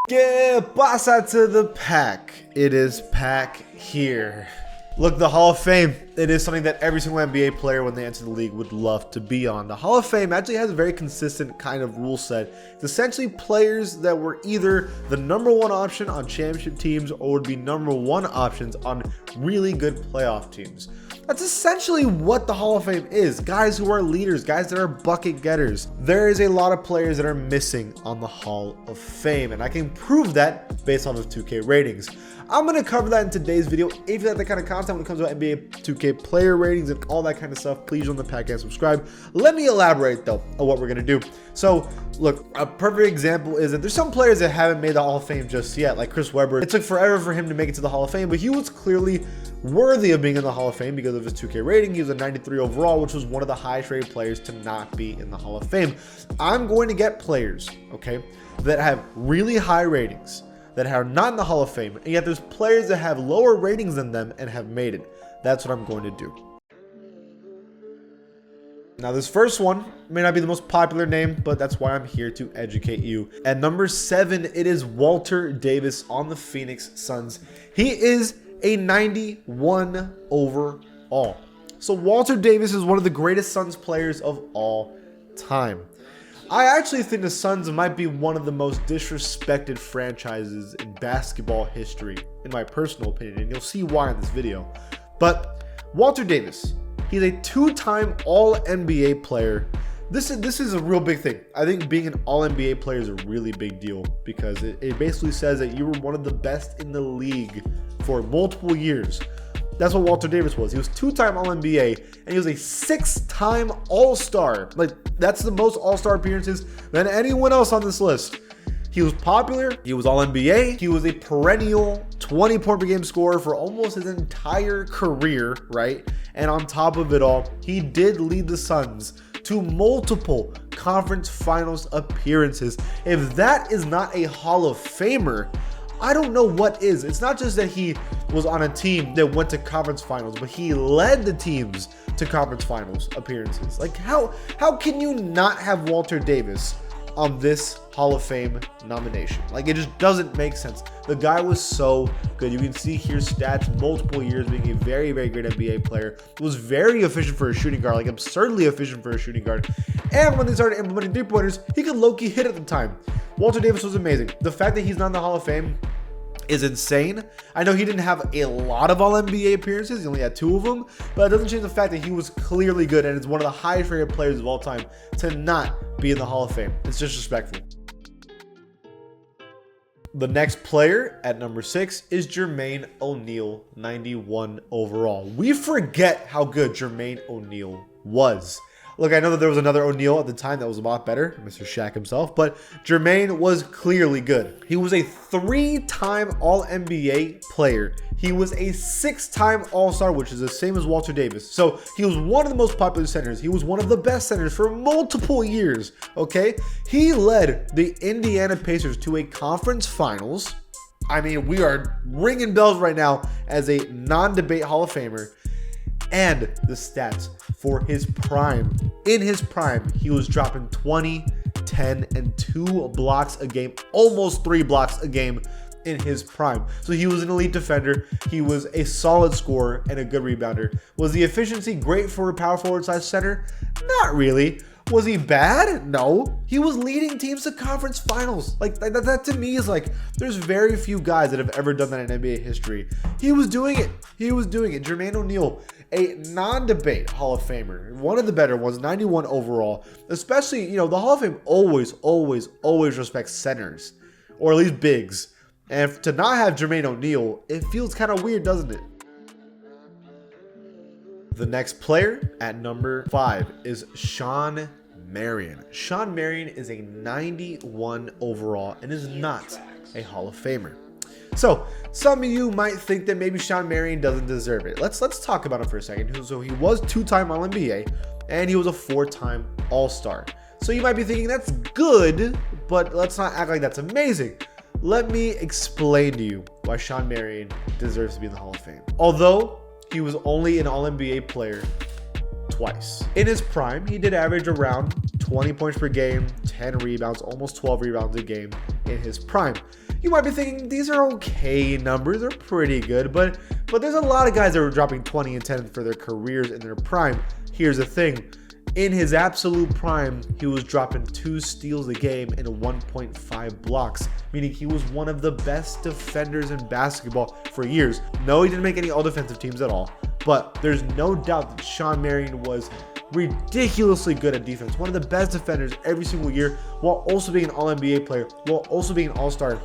¿Qué pasa to the pack? It is Pack here. Look, the Hall of Fame, it is something that every single NBA player when they enter the league would love to be on. The Hall of Fame actually has a very consistent kind of rule set. It's essentially players that were either the #1 option on championship teams or would be #1 options on really good playoff teams. That's essentially what the Hall of Fame is. Guys who are leaders, guys that are bucket getters. There is a lot of players that are missing on the Hall of Fame, and I can prove that based on the 2K ratings. I'm going to cover that in today's video. If you like that kind of content when it comes to NBA 2K player ratings and all that kind of stuff, please join the pack and subscribe. Let me elaborate though on what we're going to do. So look, a perfect example is that there's some players that haven't made the Hall of Fame just yet, like Chris Webber. It took forever for him to make it to the Hall of Fame, but he was clearly worthy of being in the Hall of Fame because of his 2K rating. He was a 93 overall, which was one of the highest rated players to not be in the Hall of Fame. I'm going to get players, okay, that have really high ratings, that are not in the Hall of Fame, and yet there's players that have lower ratings than them and have made it. That's what I'm going to do. Now, this first one may not be the most popular name, but that's why I'm here to educate you. At number 7, it is Walter Davis on the Phoenix Suns. He is a 91 overall. So Walter Davis is one of the greatest Suns players of all time. I actually think the Suns might be one of the most disrespected franchises in basketball history, in my personal opinion, and you'll see why in this video. But Walter Davis, he's a 2-time All-NBA player. This is a real big thing. I think being an All-NBA player is a really big deal because it basically says that you were one of the best in the league for multiple years. That's what Walter Davis was. He was 2-time All-NBA, and he was a 6-time All-Star. Like, that's the most All-Star appearances than anyone else on this list. He was popular. He was All-NBA. He was a perennial 20-point per game scorer for almost his entire career, right? And on top of it all, he did lead the Suns to multiple conference finals appearances. If that is not a Hall of Famer, I don't know what is. It's not just that he was on a team that went to conference finals, but he led the teams to conference finals appearances. Like, how can you not have Walter Davis on this Hall of Fame nomination? Like, it just doesn't make sense. The guy was so good. You can see here stats, multiple years being a very, very great NBA player. Was very efficient for a shooting guard, like absurdly efficient for a shooting guard. And when they started implementing three-pointers, he could low-key hit at the time. Walter Davis was amazing. The fact that he's not in the Hall of Fame is insane. I know he didn't have a lot of All-NBA appearances. He only had 2 of them, but it doesn't change the fact that he was clearly good and is one of the highest rated players of all time to not be in the Hall of Fame. It's disrespectful. The next player at number 6 is Jermaine ONeal, 91 overall. We forget how good Jermaine ONeal was. Look, I know that there was another O'Neal at the time that was a lot better, Mr. Shaq himself, but Jermaine was clearly good. He was a 3-time All-NBA player. He was a 6-time All-Star, which is the same as Walter Davis. So he was one of the most popular centers. He was one of the best centers for multiple years, okay? He led the Indiana Pacers to a conference finals. I mean, we are ringing bells right now as a non-debate Hall of Famer. And the stats for his prime. In his prime, he was dropping 20, 10, and 2 blocks a game, almost 3 blocks a game in his prime. So he was an elite defender. He was a solid scorer and a good rebounder. Was the efficiency great for a power forward / center? Not really. Was he bad? No. He was leading teams to conference finals. Like that to me is like, there's very few guys that have ever done that in NBA history. He was doing it. He was doing it. Jermaine ONeal, a non-debate Hall of Famer, one of the better ones, 91 overall. Especially, you know, the Hall of Fame always respects centers, or at least bigs. And to not have Jermaine ONeal, it feels kind of weird, doesn't it? The next player at number 5 is Shawn Marion. Shawn Marion is a 91 overall and is not a Hall of Famer. So some of you might think that maybe Shawn Marion doesn't deserve it. Let's talk about him for a second. So he was 2-time All-NBA and he was a 4-time All-Star. So you might be thinking that's good, but let's not act like that's amazing. Let me explain to you why Shawn Marion deserves to be in the Hall of Fame. Although he was only an All-NBA player twice. In his prime, he did average around 20 points per game, 10 rebounds, almost 12 rebounds a game. in his prime. You might be thinking these are okay numbers, they're pretty good, but there's a lot of guys that were dropping 20 and 10 for their careers in their prime. Here's the thing. In his absolute prime, he was dropping 2 steals a game and 1.5 blocks, meaning he was one of the best defenders in basketball for years. No, he didn't make any all-defensive teams at all, but there's no doubt that Shawn Marion was ridiculously good at defense, one of the best defenders every single year, while also being an All-NBA player, while also being an All-Star.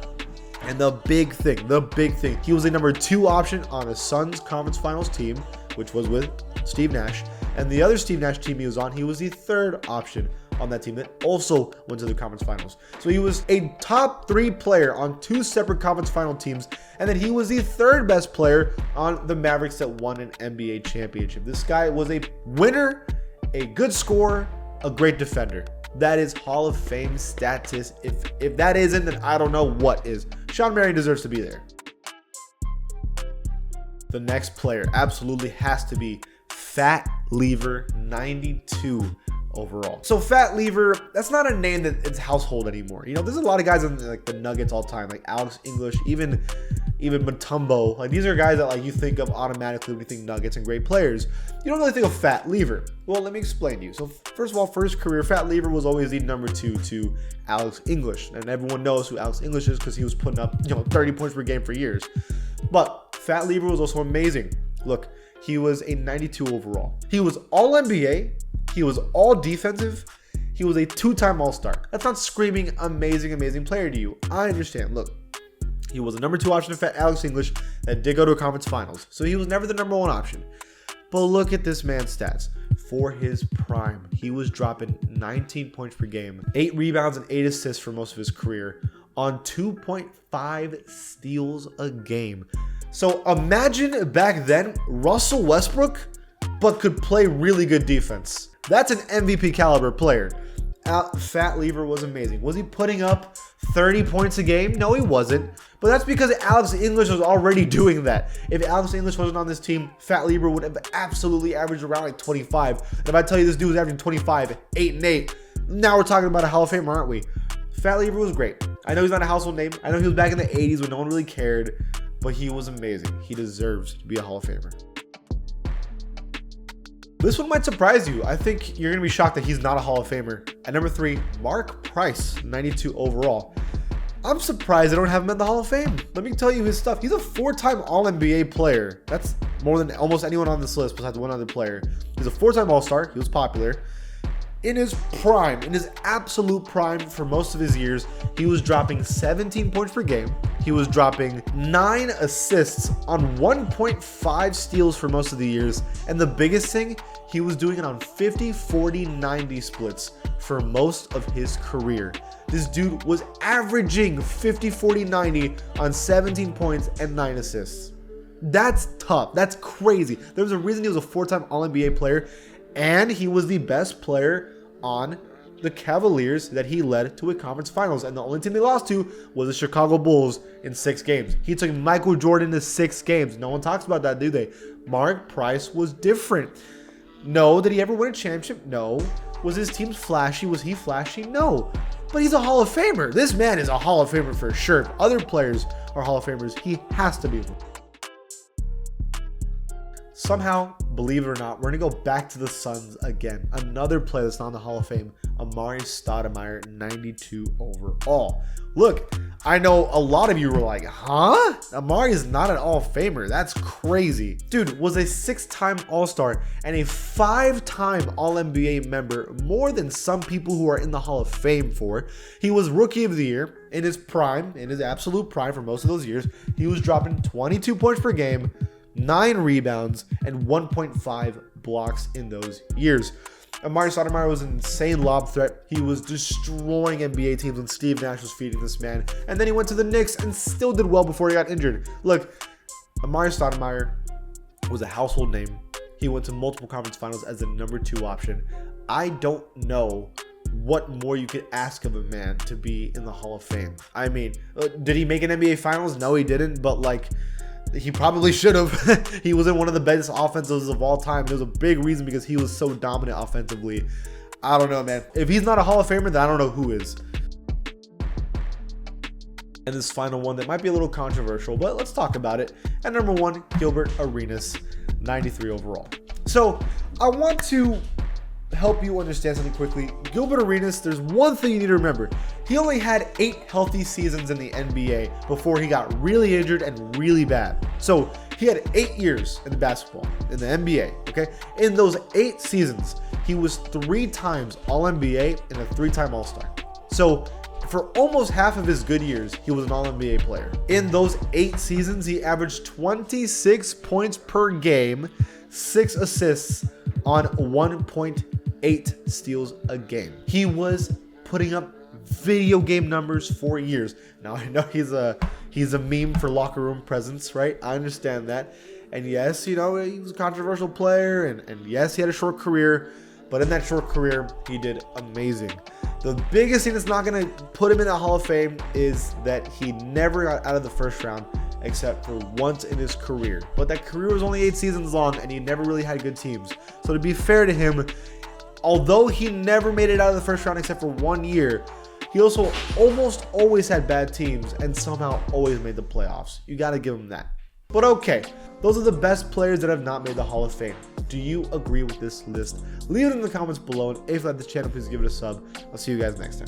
And the big thing, he was a number 2 option on a Suns Conference Finals team, which was with Steve Nash. And the other Steve Nash team he was on, he was the 3rd option on that team that also went to the conference finals. So he was a top 3 player on 2 separate conference final teams. And then he was the 3rd best player on the Mavericks that won an NBA championship. This guy was a winner, a good scorer, a great defender. That is Hall of Fame status. If that isn't, then I don't know what is. Shawn Marion deserves to be there. The next player absolutely has to be Fat Lever 92 overall. So Fat Lever, that's not a name that it's household anymore. You know, there's a lot of guys in like the Nuggets all time, like Alex English, even Mutombo. Like these are guys that like you think of automatically when you think Nuggets and great players. You don't really think of Fat Lever. Well, let me explain to you. So first of all, for his career, Fat Lever was always the number 2 to Alex English, and everyone knows who Alex English is because he was putting up 30 points per game for years. But Fat Lever was also amazing. Look, he was a 92 overall. He was all NBA. He was all defensive. He was a 2-time All-Star. That's not screaming amazing player to you. I understand. Look, he was a number 2 option for Alex English that did go to a conference finals. So he was never the number 1 option. But look at this man's stats. For his prime, he was dropping 19 points per game, 8 rebounds and 8 assists for most of his career on 2.5 steals a game. So imagine back then Russell Westbrook, but could play really good defense. That's an MVP caliber player. Fat Lever was amazing. Was he putting up 30 points a game? No, he wasn't. But that's because Alex English was already doing that. If Alex English wasn't on this team, Fat Lever would have absolutely averaged around like 25. And if I tell you this dude was averaging 25, 8 and 8, now we're talking about a Hall of Famer, aren't we? Fat Lever was great. I know he's not a household name. I know he was back in the 80s when no one really cared, but he was amazing. He deserves to be a Hall of Famer. This one might surprise you. I think you're going to be shocked that he's not a Hall of Famer. At number 3, Mark Price, 92 overall. I'm surprised they don't have him in the Hall of Fame. Let me tell you his stuff. He's a 4-time All-NBA player. That's more than almost anyone on this list besides one other player. He's a 4-time All-Star. He was popular. In his prime, in his absolute prime for most of his years, he was dropping 17 points per game. He was dropping 9 assists on 1.5 steals for most of the years. And the biggest thing, he was doing it on 50, 40, 90 splits for most of his career. This dude was averaging 50, 40, 90 on 17 points and 9 assists. That's tough. That's crazy. There was a reason he was a 4-time All-NBA player, and he was the best player on the Cavaliers that he led to a conference finals. And the only team they lost to was the Chicago Bulls in 6 games. He took Michael Jordan to 6 games. No one talks about that, do they? Mark Price was different. No. Did he ever win a championship? No. Was his team flashy? Was he flashy? No. But he's a Hall of Famer. This man is a Hall of Famer for sure. If other players are Hall of Famers, he has to be one. Somehow, believe it or not, we're going to go back to the Suns again. Another player that's not in the Hall of Fame, Amar Stoudemire, 92 overall. Look, I know a lot of you were like, huh? Amari is not an All-Famer. That's crazy. Dude was a 6-time All-Star and a 5-time All-NBA member, more than some people who are in the Hall of Fame for. He was Rookie of the Year in his prime, in his absolute prime for most of those years. He was dropping 22 points per game, 9 rebounds, and 1.5 blocks in those years. Amar Stoudemire was an insane lob threat. He was destroying NBA teams when Steve Nash was feeding this man. And then he went to the Knicks and still did well before he got injured. Look, Amar Stoudemire was a household name. He went to multiple conference finals as the number 2 option. I don't know what more you could ask of a man to be in the Hall of Fame. I mean, did he make an NBA finals? No, he didn't. But like, he probably should have. He was in one of the best offensives of all time. There's a big reason because he was so dominant offensively. I don't know, man. If he's not a Hall of Famer, then I don't know who is. And this final one that might be a little controversial, but let's talk about it. At number 1, Gilbert Arenas, 93 overall. So I want to help you understand something quickly. Gilbert Arenas, there's one thing you need to remember. He only had 8 healthy seasons in the NBA before he got really injured and really bad. So he had 8 years in the basketball, in the NBA, okay? In those 8 seasons, he was 3 times All-NBA and a 3-time All-Star. So for almost half of his good years, he was an All-NBA player. In those 8 seasons, he averaged 26 points per game, 6 assists on 1.8 steals a game. He was putting up video game numbers for years. Now I know he's a meme for locker room presence, right? I understand that. And yes, you know, he was a controversial player, and yes, he had a short career, but in that short career, he did amazing. The biggest thing that's not going to put him in the Hall of Fame is that he never got out of the first round except for once in his career. But that career was only 8 seasons long, and he never really had good teams. So to be fair to him, although he never made it out of the first round except for 1 year, he also almost always had bad teams and somehow always made the playoffs. You got to give him that. But okay, those are the best players that have not made the Hall of Fame. Do you agree with this list? Leave it in the comments below, and if you like this channel, please give it a sub. I'll see you guys next time.